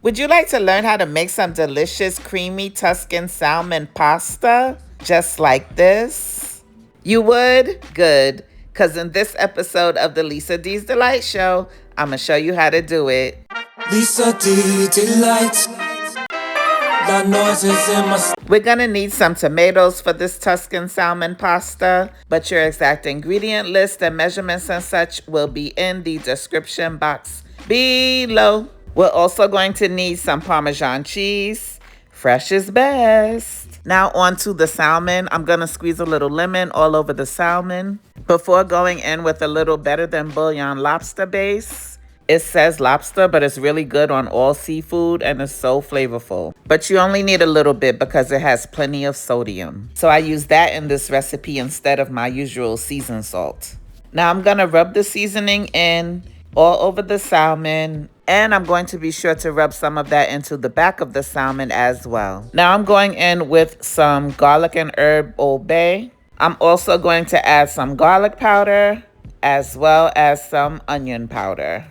Would you like to learn how to make some delicious creamy Tuscan salmon pasta just like this? You would? Good. Because in this episode of the Lisa D's Delight Show, I'm going to show you how to do it. Lisa D Delight. We're going to need some tomatoes for this Tuscan salmon pasta, but your exact ingredient list and measurements and such will be in the description box below. We're also going to need some Parmesan cheese. Fresh is best. Now on to the salmon. I'm going to squeeze a little lemon all over the salmon before going in with a little better than bouillon lobster base. It says lobster, but it's really good on all seafood and it's so flavorful. But you only need a little bit because it has plenty of sodium. So I use that in this recipe instead of my usual seasoned salt. Now I'm going to rub the seasoning in all over the salmon. And I'm going to be sure to rub some of that into the back of the salmon as well. Now I'm going in with some garlic and herb Old Bay. I'm also going to add some garlic powder as well as some onion powder.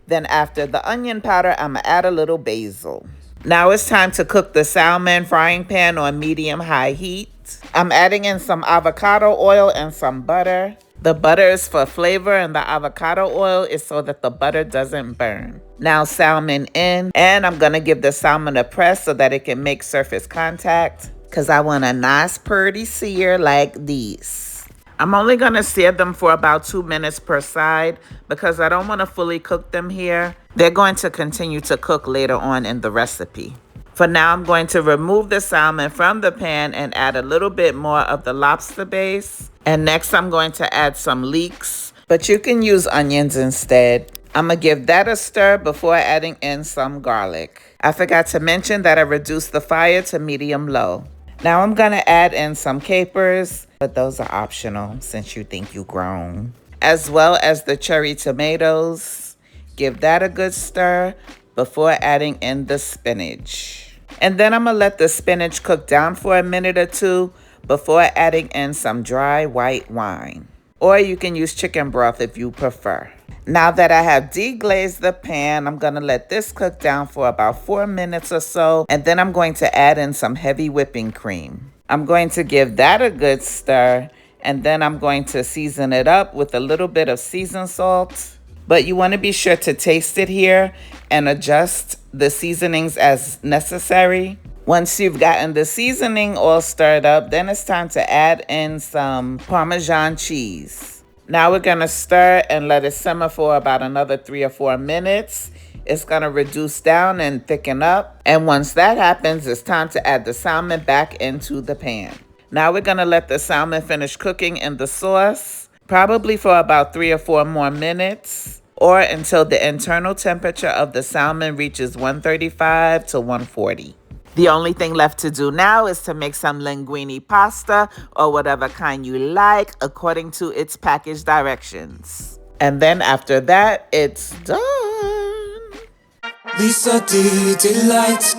Then after the onion powder, I'm going to add a little basil. Now it's time to cook the salmon. Frying pan on medium-high heat. I'm adding in some avocado oil and some butter. The butter is for flavor and the avocado oil is so that the butter doesn't burn. Now salmon in, and I'm going to give the salmon a press so that it can make surface contact because I want a nice pretty sear like this. I'm only going to sear them for about 2 minutes per side because I don't want to fully cook them here. They're going to continue to cook later on in the recipe. For now, I'm going to remove the salmon from the pan and add a little bit more of the lobster base. And next, I'm going to add some leeks, but you can use onions instead. I'm going to give that a stir before adding in some garlic. I forgot to mention that I reduced the fire to medium-low. Now I'm going to add in some capers, but those are optional since you think you're grown. As well as the cherry tomatoes. Give that a good stir before adding in the spinach. And then I'm going to let the spinach cook down for a minute or two before adding in some dry white wine. Or you can use chicken broth if you prefer. Now that I have deglazed the pan, I'm going to let this cook down for about 4 minutes or so. And then I'm going to add in some heavy whipping cream. I'm going to give that a good stir. And then I'm going to season it up with a little bit of seasoned salt. But you want to be sure to taste it here and adjust the seasonings as necessary. Once you've gotten the seasoning all stirred up, then it's time to add in some Parmesan cheese. Now we're going to stir and let it simmer for about another 3 or 4 minutes. It's going to reduce down and thicken up. And once that happens, it's time to add the salmon back into the pan. Now we're going to let the salmon finish cooking in the sauce, probably for about 3 or 4 more minutes, or until the internal temperature of the salmon reaches 135 to 140. The only thing left to do now is to make some linguine pasta or whatever kind you like according to its package directions. And then after that, it's done. Lisa D Delight.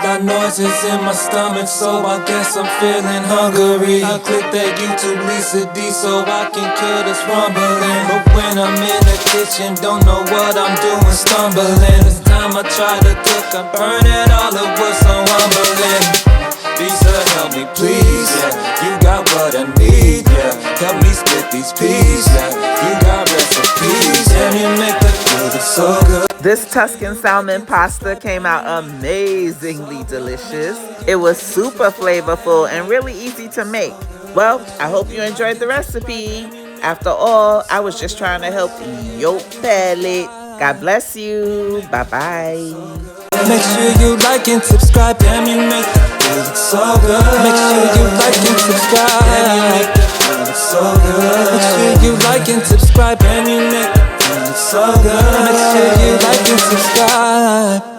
Got noises in my stomach, so I guess I'm feeling hungry. I click that YouTube Lisa D so I can kill this rumbling. But when I'm in the kitchen, don't know what I'm doing, stumbling. This time I try to cook, I burn it all, it was so humbling. Lisa, help me please, yeah. You got what I need, yeah. Help me split these peas, yeah. You got recipes, and you make the food, it's so good. This Tuscan salmon pasta came out amazingly delicious. It was super flavorful and really easy to make. Well, I hope you enjoyed the recipe. After all, I was just trying to help your palate. God bless you. Bye-bye. Make sure you like and subscribe. Damn, you make the food look so good. Make sure you like and subscribe. Damn, you make the food look so good. Make sure you like and subscribe. Damn, you make the food look so good. Make sure you like and subscribe.